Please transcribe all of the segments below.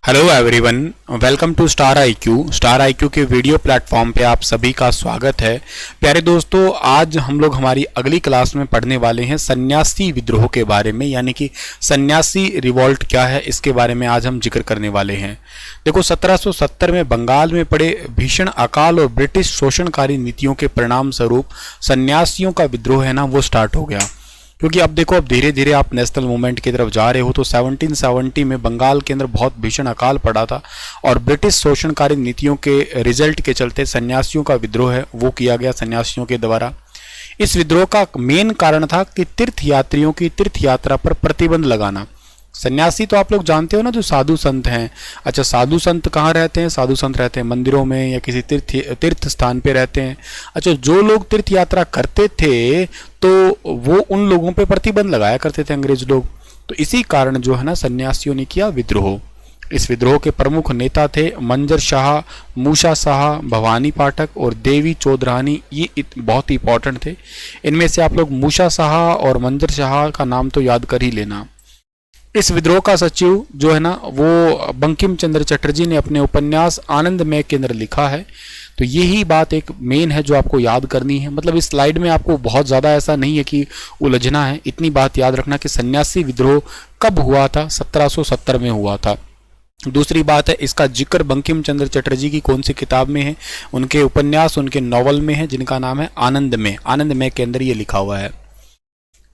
Hello everyone, welcome to Star IQ के video platform पे आप सभी का स्वागत है। प्यारे दोस्तों, आज हम लोग हमारी अगली क्लास में पढ़ने वाले हैं सन्यासी विद्रोह के बारे में, यानी कि सन्यासी रिवॉल्ट क्या है इसके बारे में आज हम जिक्र करने वाले हैं। देखो, 1770 में बंगाल में पड़े भीषण अकाल और ब्रिटिश शोषणकारी नीतियों के परिणाम स्वरूप सन्यासियों का विद्रोह है ना, वो स्टार्ट हो गया। क्योंकि अब देखो, अब धीरे धीरे आप नेशनल मूवमेंट की तरफ जा रहे हो। तो 1770 में बंगाल के अंदर बहुत भीषण अकाल पड़ा था और ब्रिटिश शोषणकारी नीतियों के रिजल्ट के चलते सन्यासियों का विद्रोह है वो किया गया सन्यासियों के द्वारा। इस विद्रोह का मेन कारण था कि तीर्थ यात्रियों की तीर्थ यात्रा पर प्रतिबंध लगाना। सन्यासी तो आप लोग जानते हो ना, जो साधु संत हैं। अच्छा, साधु संत कहाँ रहते हैं? साधु संत रहते हैं मंदिरों में या किसी तीर्थ स्थान पे रहते हैं। अच्छा, जो लोग तीर्थ यात्रा करते थे तो वो उन लोगों पे प्रतिबंध लगाया करते थे अंग्रेज लोग। तो इसी कारण जो है ना, सन्यासियों ने किया विद्रोह। इस विद्रोह के प्रमुख नेता थे मंजर शाह, मूसा शाह, भवानी पाठक और देवी चौधरानी। ये बहुत ही इंपॉर्टेंट थे। इनमें से आप लोग मूसा शाह और मंजर शाह का नाम तो याद कर ही लेना। इस विद्रोह का सचिव जो है ना, वो बंकिम चंद्र चटर्जी ने अपने उपन्यास आनंदमय के अंदर लिखा है। तो यही बात एक मेन है जो आपको याद करनी है। मतलब इस स्लाइड में आपको बहुत ज़्यादा ऐसा नहीं है कि उलझना है, इतनी बात याद रखना कि सन्यासी विद्रोह कब हुआ था? 1770 में हुआ था। दूसरी बात है, इसका जिक्र बंकिम चंद्र चटर्जी की कौन सी किताब में है? उनके उपन्यास, उनके नॉवल में है, जिनका नाम है आनंदमय। आनंदमय के अंदर ये लिखा हुआ है।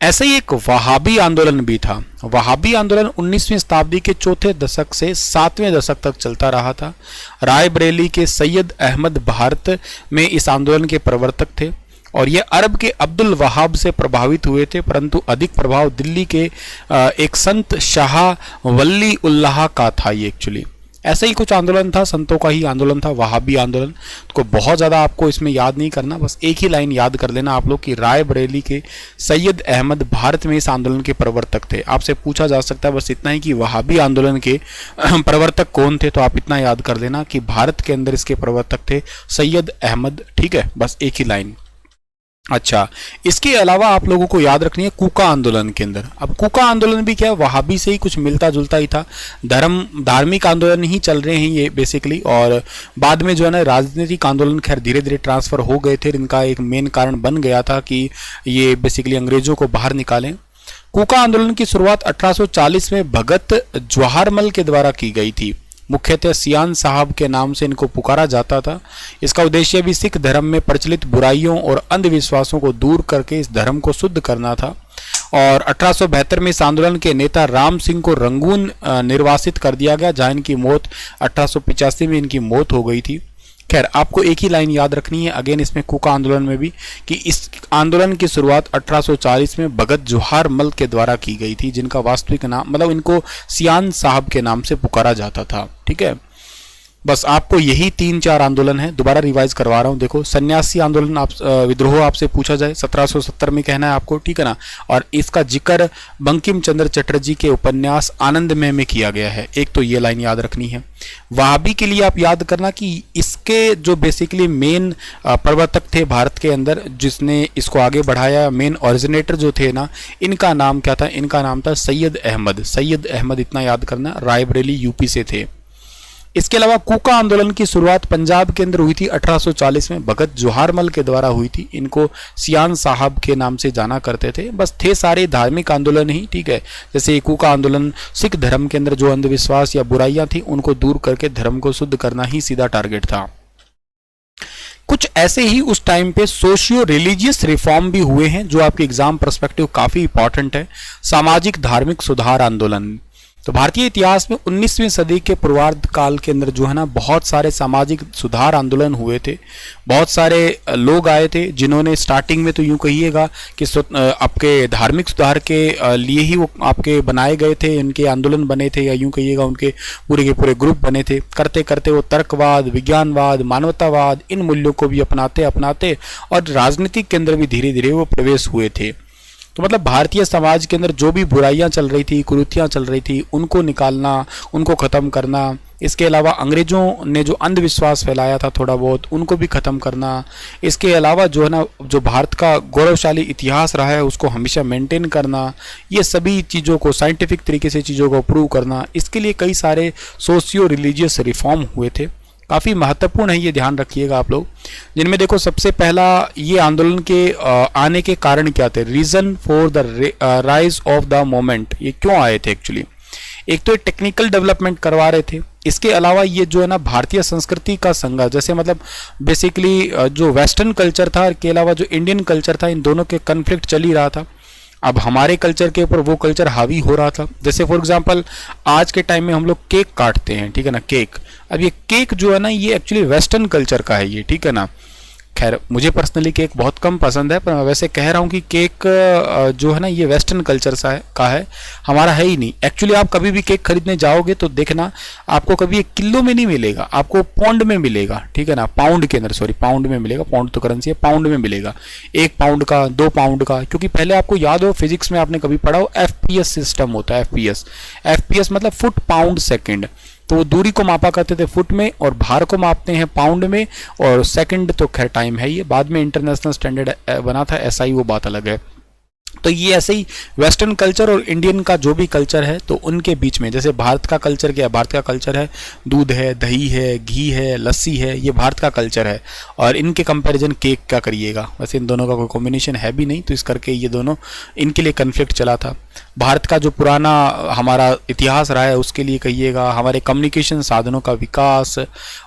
ऐसे ही एक वहाबी आंदोलन भी था। वहाबी आंदोलन 19वीं शताब्दी के चौथे दशक से 7वें दशक तक चलता रहा था। रायबरेली के सैयद अहमद भारत में इस आंदोलन के प्रवर्तक थे और ये अरब के अब्दुल वहाब से प्रभावित हुए थे, परंतु अधिक प्रभाव दिल्ली के एक संत शाह वली उल्लाह का था। ये एक्चुअली ऐसा ही कुछ आंदोलन था, संतों का ही आंदोलन था, वहाबी आंदोलन। तो बहुत ज़्यादा आपको इसमें याद नहीं करना, बस एक ही लाइन याद कर लेना आप लोग कि रायबरेली के सैयद अहमद भारत में इस आंदोलन के प्रवर्तक थे। आपसे पूछा जा सकता है बस इतना ही कि वहाबी आंदोलन के प्रवर्तक कौन थे, तो आप इतना याद कर लेना कि भारत के अंदर इसके प्रवर्तक थे सैयद अहमद। ठीक है, बस एक ही लाइन। अच्छा, इसके अलावा आप लोगों को याद रखनी है कूका आंदोलन के अंदर। अब कूका आंदोलन भी क्या है, वहाबी से ही कुछ मिलता जुलता ही था। धार्मिक आंदोलन ही चल रहे हैं ये बेसिकली। और बाद में जो है ना, राजनीतिक आंदोलन खैर धीरे धीरे ट्रांसफर हो गए थे। इनका एक मेन कारण बन गया था कि ये बेसिकली अंग्रेजों को बाहर निकालें। कूका आंदोलन की शुरुआत 1840 में भगत जवाहरमल के द्वारा की गई थी। मुख्यतः सियान साहब के नाम से इनको पुकारा जाता था। इसका उद्देश्य भी सिख धर्म में प्रचलित बुराइयों और अंधविश्वासों को दूर करके इस धर्म को शुद्ध करना था। और 1872 में इस आंदोलन के नेता राम सिंह को रंगून निर्वासित कर दिया गया, जहां इनकी मौत 1885 में इनकी मौत हो गई थी। खैर, आपको एक ही लाइन याद रखनी है अगेन इसमें कूका आंदोलन में भी, कि इस आंदोलन की शुरुआत 1840 में भगत जवाहरमल के द्वारा की गई थी, जिनका वास्तविक नाम, मतलब इनको सियान साहब के नाम से पुकारा जाता था। ठीक है, बस आपको यही 3-4 आंदोलन है। दोबारा रिवाइज करवा रहा हूँ। देखो, सन्यासी आंदोलन विद्रोह आपसे पूछा जाए 1770 में कहना है आपको, ठीक है ना। और इसका जिक्र बंकिम चंद्र चटर्जी के उपन्यास आनंदमय में किया गया है। एक तो ये लाइन याद रखनी है। वहाबी के लिए आप याद करना कि इसके जो बेसिकली मेन प्रवर्तक थे भारत के अंदर, जिसने इसको आगे बढ़ाया, मेन ओरिजिनेटर जो थे ना, इनका नाम क्या था? इनका नाम था सैयद अहमद। सैयद अहमद, इतना याद करना, रायबरेली यूपी से थे। इसके अलावा कूका आंदोलन की शुरुआत पंजाब के अंदर हुई थी 1840 में, भगत जवाहरमल के द्वारा हुई थी। इनको सियान साहब के नाम से जाना करते थे। बस थे सारे धार्मिक आंदोलन ही। ठीक है, जैसे कूका आंदोलन सिख धर्म के अंदर जो अंधविश्वास या बुराइयां थी उनको दूर करके धर्म को शुद्ध करना ही सीधा टारगेट था। कुछ ऐसे ही उस टाइम पे सोशियो रिलीजियस रिफॉर्म भी हुए हैं जो आपके एग्जाम पर्सपेक्टिव काफी इंपॉर्टेंट है। सामाजिक धार्मिक सुधार आंदोलन। तो भारतीय इतिहास में 19वीं सदी के पूर्वार्ध काल के अंदर जो है ना, बहुत सारे सामाजिक सुधार आंदोलन हुए थे। बहुत सारे लोग आए थे जिन्होंने स्टार्टिंग में तो यूं कहिएगा कि आपके धार्मिक सुधार के लिए ही वो आपके बनाए गए थे, इनके आंदोलन बने थे, या यूं कहिएगा उनके पूरे के पूरे ग्रुप बने थे। करते करते वो तर्कवाद, विज्ञानवाद, मानवतावाद, इन मूल्यों को भी अपनाते और राजनीतिक के अंदर भी धीरे धीरे वो प्रवेश हुए थे। तो तो मतलब भारतीय समाज के अंदर जो भी बुराइयां चल रही थी, कुरीतियां चल रही थी, उनको निकालना, उनको ख़त्म करना। इसके अलावा अंग्रेज़ों ने जो अंधविश्वास फैलाया था थोड़ा बहुत, उनको भी ख़त्म करना। इसके अलावा जो है ना, जो भारत का गौरवशाली इतिहास रहा है उसको हमेशा मेंटेन करना। ये सभी चीज़ों को साइंटिफिक तरीके से चीज़ों को प्रूव करना, इसके लिए कई सारे सोशियो रिलीजियस रिफॉर्म हुए थे। काफ़ी महत्वपूर्ण है, ये ध्यान रखिएगा आप लोग। जिनमें देखो सबसे पहला ये आंदोलन के आने के कारण क्या थे, reason for the rise of the moment, ये क्यों आए थे एक्चुअली। एक तो टेक्निकल डेवलपमेंट करवा रहे थे, इसके अलावा ये जो है ना भारतीय संस्कृति का संघर्ष, जैसे मतलब बेसिकली जो वेस्टर्न कल्चर था के अलावा जो इंडियन कल्चर था, इन दोनों के कन्फ्लिक्ट चल ही रहा था। अब हमारे कल्चर के ऊपर वो कल्चर हावी हो रहा था। जैसे फॉर एग्जांपल आज के टाइम में हम लोग केक काटते हैं, ठीक है ना, केक। अब ये केक जो है ना, ये एक्चुअली वेस्टर्न कल्चर का है ये, ठीक है ना। खैर मुझे पर्सनली केक बहुत कम पसंद है, पर मैं वैसे कह रहा हूँ कि केक जो है ना, ये वेस्टर्न कल्चर का है, हमारा है ही नहीं। एक्चुअली आप कभी भी केक खरीदने जाओगे तो देखना, आपको कभी एक किलो में नहीं मिलेगा, आपको पाउंड में मिलेगा, ठीक है ना, पाउंड के अंदर, सॉरी पाउंड में मिलेगा, पाउंड तो करेंसी है, पाउंड में मिलेगा। 1 पाउंड का, 2 पाउंड का, क्योंकि पहले आपको याद हो फिजिक्स में आपने कभी पढ़ा हो, FPS सिस्टम होता है। FPS मतलब फुट पाउंड सेकेंड। तो वो दूरी को मापा करते थे फुट में, और भार को मापते हैं पाउंड में, और सेकंड तो खैर टाइम है, ये बाद में इंटरनेशनल स्टैंडर्ड बना था SI, वो बात अलग है। तो ये ऐसे ही वेस्टर्न कल्चर और इंडियन का जो भी कल्चर है, तो उनके बीच में, जैसे भारत का कल्चर क्या है, भारत का कल्चर है दूध है, दही है, घी है, लस्सी है, ये भारत का कल्चर है। और इनके कंपैरिजन केक का करिएगा, वैसे इन दोनों का कोई कॉम्बिनेशन है भी नहीं, तो इस करके ये दोनों इनके लिए कन्फ्लिक्ट चला था। भारत का जो पुराना हमारा इतिहास रहा है उसके लिए कहिएगा, हमारे कम्युनिकेशन साधनों का विकास,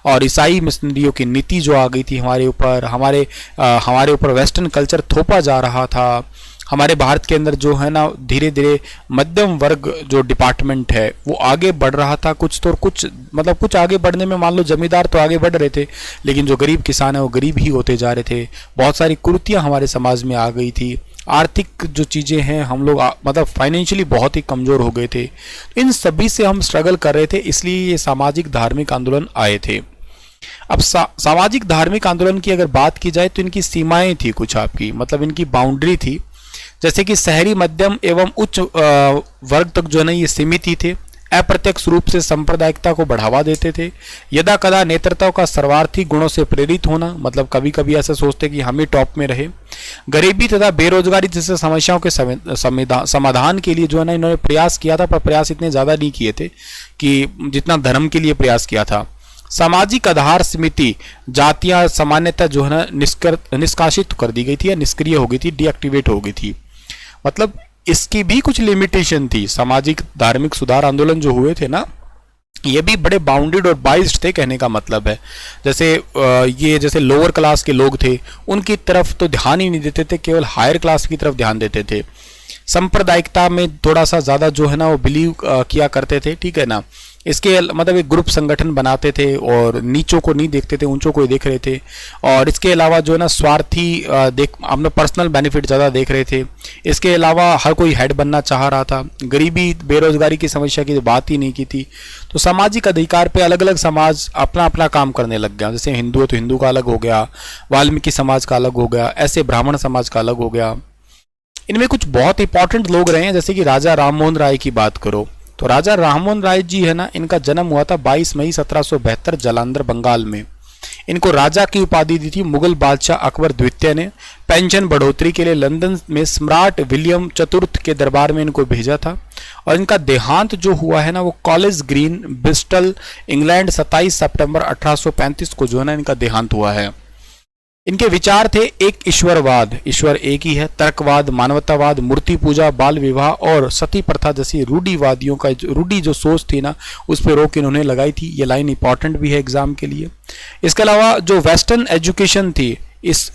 और ईसाई मिशनरियों की नीति जो आ गई थी हमारे ऊपर, हमारे ऊपर वेस्टर्न कल्चर थोपा जा रहा था। हमारे भारत के अंदर जो है ना, धीरे धीरे मध्यम वर्ग जो डिपार्टमेंट है वो आगे बढ़ रहा था। कुछ आगे बढ़ने में, मान लो जमींदार तो आगे बढ़ रहे थे, लेकिन जो गरीब किसान है वो गरीब ही होते जा रहे थे। बहुत सारी कुरीतियां हमारे समाज में आ गई थी। आर्थिक जो चीज़ें हैं, हम लोग मतलब फाइनेंशियली बहुत ही कमज़ोर हो गए थे। इन सभी से हम स्ट्रगल कर रहे थे, इसलिए ये सामाजिक धार्मिक आंदोलन आए थे। अब सामाजिक धार्मिक आंदोलन की अगर बात की जाए तो इनकी सीमाएं थी कुछ, आपकी मतलब इनकी बाउंड्री थी। जैसे कि शहरी, मध्यम एवं उच्च वर्ग तक जो है ना ये सीमित ही थे। अप्रत्यक्ष रूप से सांप्रदायिकता को बढ़ावा देते थे। यदा कदा नेतृत्व का सर्वार्थी गुणों से प्रेरित होना, मतलब कभी कभी ऐसा सोचते कि हम ही टॉप में रहे। गरीबी तथा बेरोजगारी जैसे समस्याओं के समाधान के लिए जो है ना इन्होंने प्रयास किया था, पर प्रयास इतने ज़्यादा नहीं किए थे कि जितना धर्म के लिए प्रयास किया था। सामाजिक आधार समिति जातियां सामान्यतः जो है ना निष्कासित कर दी गई थी, या निष्क्रिय हो गई थी, डीएक्टिवेट हो गई थी। मतलब इसकी भी कुछ लिमिटेशन थी। सामाजिक धार्मिक सुधार आंदोलन जो हुए थे ना, ये भी बड़े बाउंडेड और बाइज्ड थे, कहने का मतलब है। जैसे लोअर क्लास के लोग थे, उनकी तरफ तो ध्यान ही नहीं देते थे, केवल हायर क्लास की तरफ ध्यान देते थे। सांप्रदायिकता में थोड़ा सा ज़्यादा जो है ना वो बिलीव किया करते थे, ठीक है ना। इसके मतलब एक ग्रुप संगठन बनाते थे और नीचों को नहीं देखते थे, ऊंचों को ही देख रहे थे। और इसके अलावा जो है ना स्वार्थी अपना पर्सनल बेनिफिट ज़्यादा देख रहे थे। इसके अलावा हर कोई हेड बनना चाह रहा था। गरीबी बेरोजगारी की समस्या की बात ही नहीं की थी। तो सामाजिक अधिकार पे अलग अलग समाज अपना अपना काम करने लग गया। जैसे हिंदू है तो हिंदू का अलग हो गया, वाल्मीकि समाज का अलग हो गया, ऐसे ब्राह्मण समाज का अलग हो गया। इनमें कुछ बहुत इंपॉर्टेंट लोग रहे हैं, जैसे कि राजा राममोहन राय की बात करो तो राजा राममोहन राय जी है ना, इनका जन्म हुआ था 22 मई 1772 जालंधर बंगाल में। इनको राजा की उपाधि दी थी मुगल बादशाह अकबर द्वितीय ने। पेंशन बढ़ोतरी के लिए लंदन में सम्राट विलियम चतुर्थ के दरबार में इनको भेजा था। और इनका देहांत जो हुआ है ना वो कॉलेज ग्रीन, ब्रिस्टल, इंग्लैंड 27 सितंबर 1835 को जो है ना इनका देहांत हुआ है। इनके विचार थे एक ईश्वरवाद, ईश्वर एक ही है, तर्कवाद, मानवतावाद, मूर्ति पूजा, बाल विवाह और सती प्रथा जैसी रूढ़ी जो सोच थी ना, उस पर रोक इन्होंने लगाई थी। ये लाइन इंपॉर्टेंट भी है एग्जाम के लिए। इसके अलावा जो वेस्टर्न एजुकेशन थी,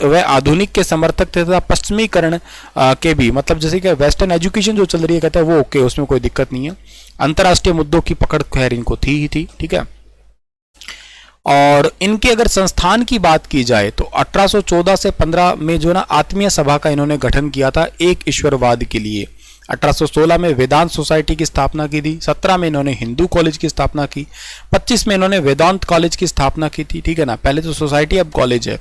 वह आधुनिक के समर्थक थे तथा पश्चिमीकरण के भी, मतलब जैसे कि वेस्टर्न एजुकेशन जो चल रही है कहते हैं वो ओके, उसमें कोई दिक्कत नहीं है। अंतर्राष्ट्रीय मुद्दों की पकड़ खैर इनको थी ही थी, ठीक है। और इनके अगर संस्थान की बात की जाए तो 1814 से 15 में जो ना आत्मीय सभा का इन्होंने गठन किया था एक ईश्वरवाद के लिए। 1816 में वेदांत सोसाइटी की स्थापना की थी। 17 में इन्होंने हिंदू कॉलेज की स्थापना की। 25 में इन्होंने वेदांत कॉलेज की स्थापना की थी, ठीक है ना। पहले तो सोसाइटी अब कॉलेज है।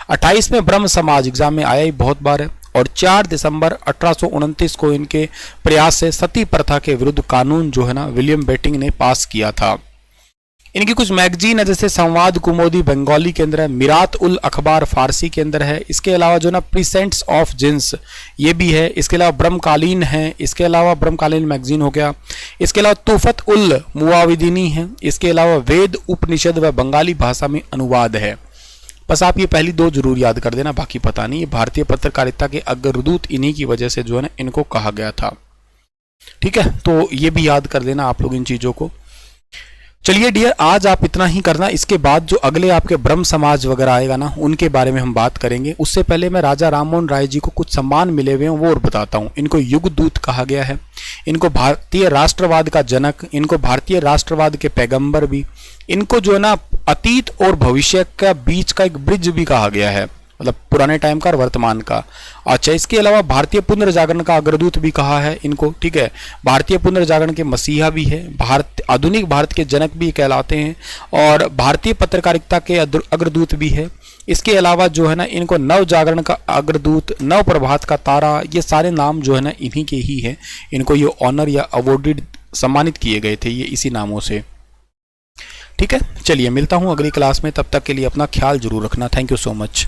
28 में ब्रह्म समाज, एग्जाम में आया ही बहुत बार है। और 4 दिसंबर 1829 को इनके प्रयास से सती प्रथा के विरुद्ध कानून जो है ना विलियम बेटिंग ने पास किया था। इनकी कुछ मैगजीन है, जैसे संवाद कुमोदी बंगाली के अंदर है, मिरात उल अखबार फारसी के अंदर है, इसके अलावा जो ना प्रीसेंट्स ऑफ जिन्स ये भी है, इसके अलावा ब्रह्मकालीन है, इसके अलावा ब्रह्मकालीन मैगजीन हो गया, इसके अलावा तूफत उल मुआविदीनी है, इसके अलावा वेद उपनिषद व बंगाली भाषा में अनुवाद है। बस आप ये पहली दो जरूर याद कर देना, बाकी पता नहीं। ये भारतीय पत्रकारिता के अग्रदूत इन्हीं की वजह से जो है ना इनको कहा गया था। ठीक है, तो ये भी याद कर देना आप लोग इन चीजों को। चलिए डियर, आज आप इतना ही करना। इसके बाद जो अगले आपके ब्रह्म समाज वगैरह आएगा ना, उनके बारे में हम बात करेंगे। उससे पहले मैं राजा राममोहन राय जी को कुछ सम्मान मिले हुए हैं वो और बताता हूँ। इनको युग दूत कहा गया है, इनको भारतीय राष्ट्रवाद का जनक, इनको भारतीय राष्ट्रवाद के पैगंबर भी, इनको जो है ना अतीत और भविष्य का बीच का एक ब्रिज भी कहा गया है, मतलब पुराने टाइम का और वर्तमान का। अच्छा, इसके अलावा भारतीय पुनर्जागरण का अग्रदूत भी कहा है इनको। ठीक है, भारतीय पुनर्जागरण के मसीहा भी है, आधुनिक भारत के जनक भी कहलाते हैं, और भारतीय पत्रकारिता के अग्रदूत भी है। इसके अलावा जो है ना इनको नव जागरण का अग्रदूत, नव प्रभात का तारा, ये सारे नाम जो है ना इन्हीं के ही है। इनको ये ऑनर या अवॉर्डेड सम्मानित किए गए थे ये इसी नामों से। ठीक है, चलिए मिलता हूँ अगली क्लास में, तब तक के लिए अपना ख्याल जरूर रखना। Thank you so much.